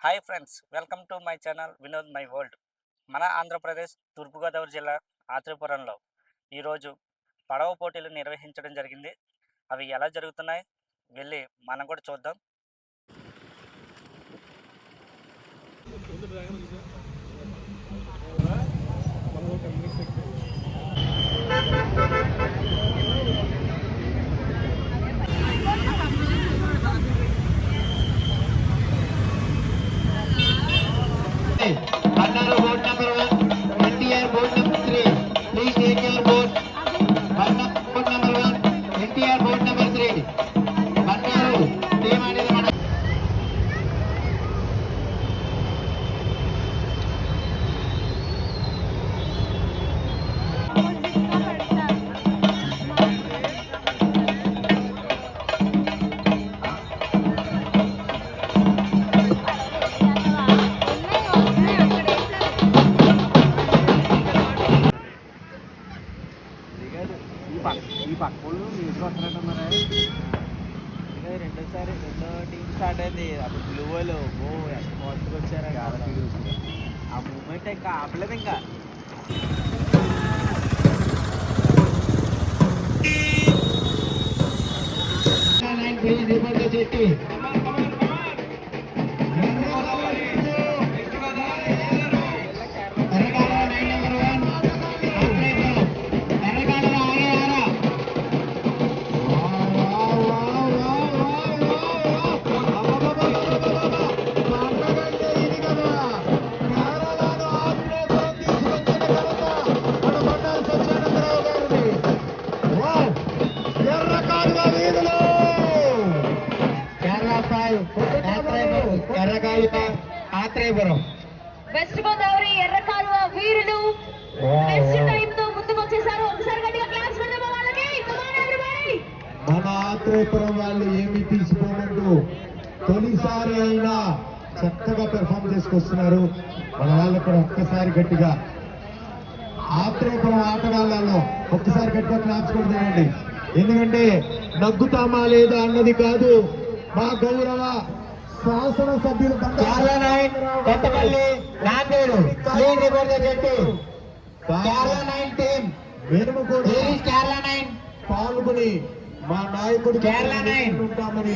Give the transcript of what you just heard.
Hi friends, welcome to my channel Vinod my world. మన ఆంధ్రప్రదేశ్ తూర్పుగోదావరి జిల్లా ఆత్రేయపురంలో ఈరోజు పడవ పోటీలు నిర్వహించడం జరిగింది. అవి ఎలా జరుగుతున్నాయి వెళ్ళి మనం కూడా చూద్దాం. Banner boat number 1, NTR boat number 3. Please take your boat. Banner boat number 1, NTR boat number 3. Banner team అనేది మన ఈ పక్క వాళ్ళు నీట్గా వస్తున్నట్టున్నారా? రెండో టీం స్టార్ట్ అయింది. అప్పుడు బ్లూ వాళ్ళు ఎంత ఫాస్ట్గా వచ్చారా ఆ మూమెంట్ ఇంకా ఆపలేదు. ఇంకా వెస్ట్ గోదావరి ఎర్రకాలువ వీరులు బెస్ట్ టైం తో ముందుకు వచ్చేసారు. ఒకసారి గట్టిగా క్లాప్స్ కొడదాం వాళ్ళకి. Come on everybody. మన ఆత్రేయపురం వాళ్ళు ఏమి తీసుకోమంటూ తొలిసారి అయినా చక్కగా పెర్ఫామ్ చేసుకొస్తున్నారు. మన వాళ్ళు కూడా ఒక్కసారి గట్టిగా ఆత్రేయపురం ఆటగాళ్ళలో ఒక్కసారి గట్టిగా క్లాప్స్ కొడతామండి. ఎందుకంటే నగ్గుతామా లేదా అన్నది కాదు, మా గౌరవ శాసనసభ్యులు కొత్తపల్లి నాందేడు మేము కూడా పాల్గొని మా నాయకుడు కేరళ 9 ఉంటామని